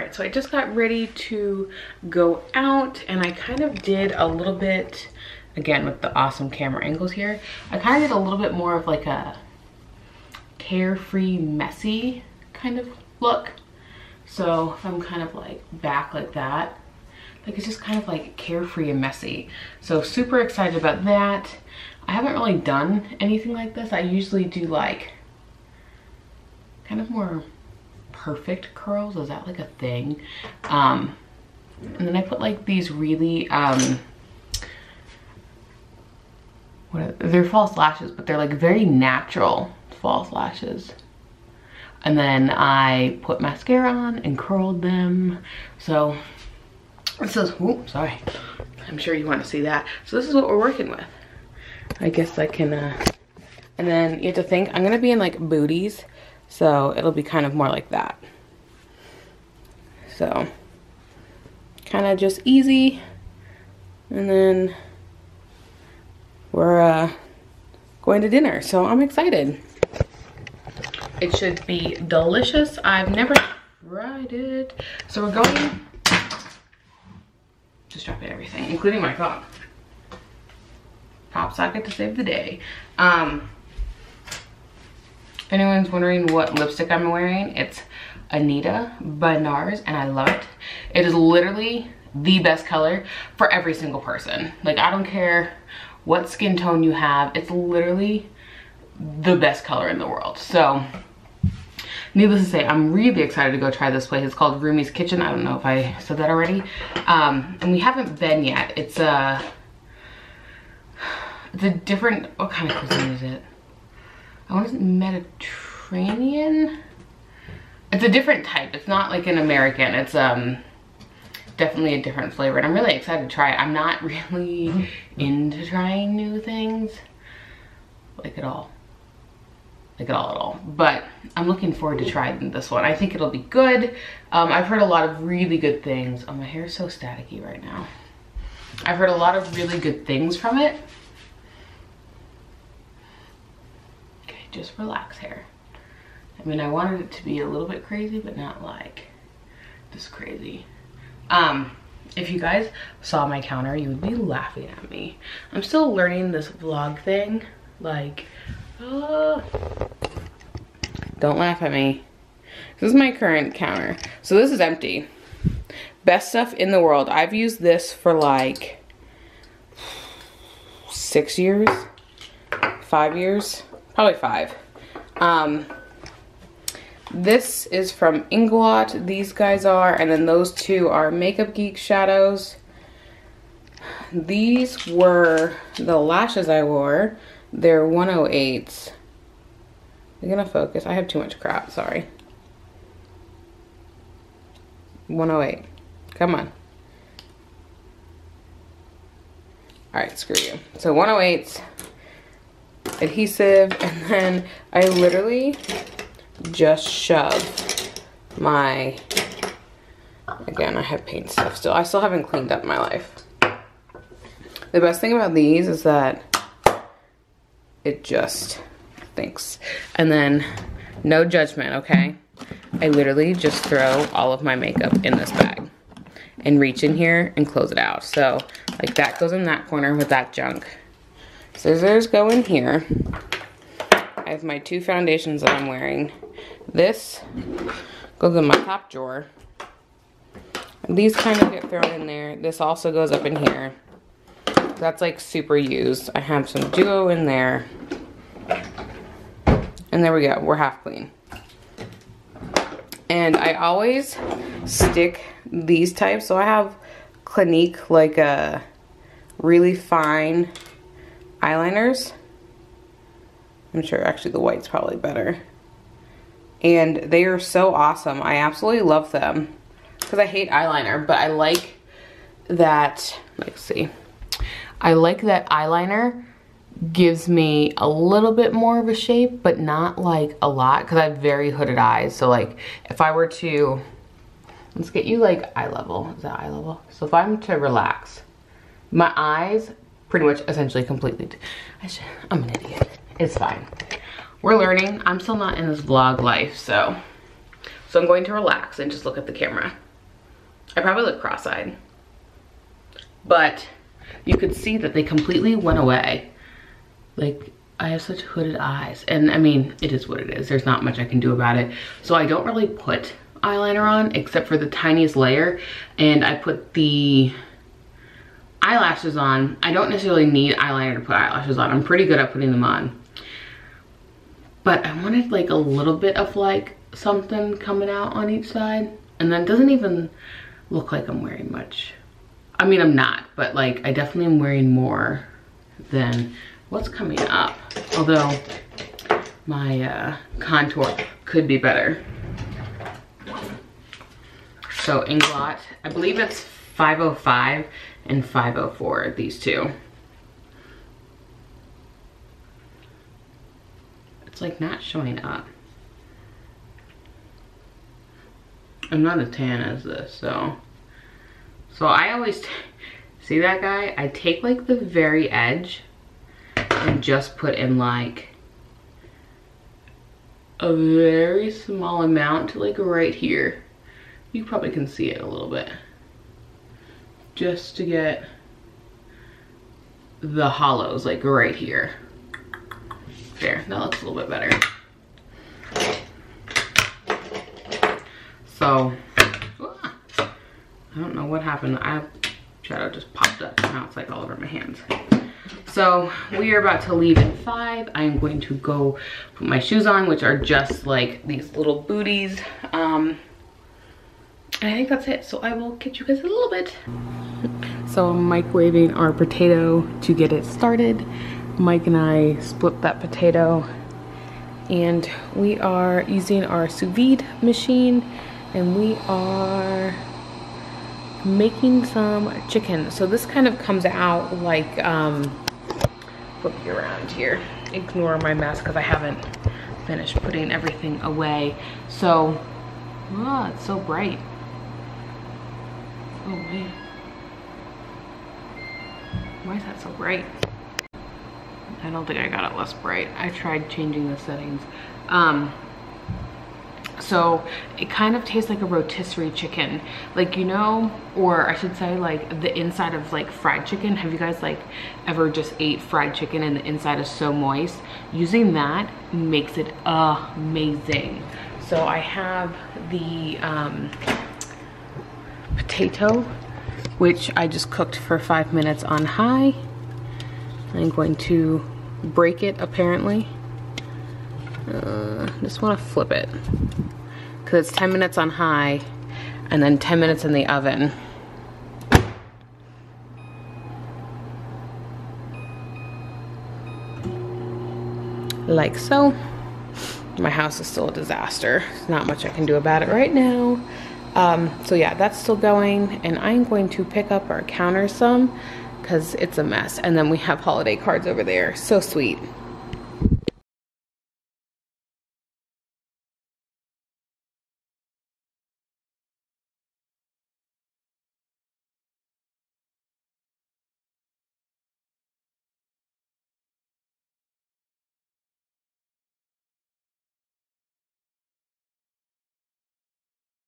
right, so I just got ready to go out, and I kind of did a little bit, again with the awesome camera angles here, I kind of did a little bit more of like a carefree, messy kind of look. So if I'm kind of like back like that, like it's just kind of like carefree and messy. So super excited about that. I haven't really done anything like this. I usually do like kind of more perfect curls. Is that like a thing? And then I put like these really they're false lashes, but they're like very natural false lashes. And then I put mascara on and curled them. So this is, oops, sorry, I'm sure you want to see that. So this is what we're working with. I guess I can and then you have to think I'm gonna be in like booties, so it'll be kind of more like that. So kind of just easy, and then we're going to dinner, so I'm excited. It should be delicious. I've never tried it. So we're going, just dropping everything, including my phone. Pop socket to save the day. If anyone's wondering what lipstick I'm wearing, it's Anita by NARS, and I love it. It is literally the best color for every single person. Like, I don't care what skin tone you have, it's literally the best color in the world. So needless to say, I'm really excited to go try this place. It's called Rumi's Kitchen. I don't know if I said that already. And we haven't been yet. It's a different, what kind of cuisine is it? I want to say Mediterranean. It's a different type. It's not like an American. It's definitely a different flavor, and I'm really excited to try it. I'm not really into trying new things, like at all. But I'm looking forward to trying this one. I think it'll be good. I've heard a lot of really good things. Oh, my hair is so staticky right now. I've heard a lot of really good things from it. Okay, just relax, hair. I mean, I wanted it to be a little bit crazy, but not like this crazy. If you guys saw my counter, you would be laughing at me. I'm still learning this vlog thing. Like, don't laugh at me. This is my current counter. So this is empty. Best stuff in the world. I've used this for like 6 years, 5 years, probably 5. This is from Inglot, these guys are, and then those two are Makeup Geek shadows. These were the lashes I wore. They're 108s. They're gonna focus. I have too much crap, sorry. 108. Come on. Alright, screw you. So 108s, adhesive, and then I literally just shove my, again, I have paint stuff still. I still haven't cleaned up my life. The best thing about these is that it just thinks. And then, no judgment, okay? I literally just throw all of my makeup in this bag and reach in here and close it out. So, like, that goes in that corner with that junk. Scissors go in here. I have my 2 foundations that I'm wearing. This goes in my top drawer. These kind of get thrown in there. This also goes up in here. That's like super used. I have some duo in there. And there we go, we're half clean. And I always stick these types. So I have Clinique, like a really fine eyeliners. I'm sure actually the white's probably better. And they are so awesome. I absolutely love them. Because I hate eyeliner, but I like that, let's see. I like that eyeliner gives me a little bit more of a shape, but not like a lot, because I have very hooded eyes. So like if I were to, let's get you like eye level. Is that eye level? So if I'm to relax, my eyes pretty much essentially completely, I'm an idiot. It's fine. We're learning. I'm still not in this vlog life, so I'm going to relax and just look at the camera. I probably look cross-eyed, but you could see that they completely went away. Like, I have such hooded eyes, and I mean, it is what it is. There's not much I can do about it. So I don't really put eyeliner on except for the tiniest layer, and I put the eyelashes on. I don't necessarily need eyeliner to put eyelashes on. I'm pretty good at putting them on. But I wanted like a little bit of like something coming out on each side, and then it doesn't even look like I'm wearing much. I mean, I'm not, but like I definitely am wearing more than what's coming up. Although my contour could be better. So Inglot, I believe it's 505 and 504, these two. It's like not showing up. I'm not as tan as this, so I always see that guy. I take like the very edge and just put in like a very small amount to like right here. You probably can see it a little bit, just to get the hollows like right here. There, that looks a little bit better. So, I don't know what happened. Shadow just popped up. Now it's like all over my hands. So we are about to leave in 5. I am going to go put my shoes on, which are just like these little booties. And I think that's it. So I will catch you guys in a little bit. So I'm microwaving our potato to get it started. Mike and I split that potato, and we are using our sous vide machine, and we are making some chicken. So this kind of comes out like, flip you around here. Ignore my mess because I haven't finished putting everything away. So, oh, it's so bright. Oh man. Why is that so bright? I don't think I got it less bright. I tried changing the settings. So it kind of tastes like a rotisserie chicken. Like, you know, or I should say like the inside of like fried chicken. Have you guys like ever just ate fried chicken and the inside is so moist? Using that makes it amazing. So I have the potato, which I just cooked for 5 minutes on high. I'm going to break it apparently. Just want to flip it because it's 10 minutes on high and then 10 minutes in the oven. Like so. My house is still a disaster. There's not much I can do about it right now. So yeah, that's still going, and I'm going to pick up our counter some because it's a mess. And then we have holiday cards over there. So sweet.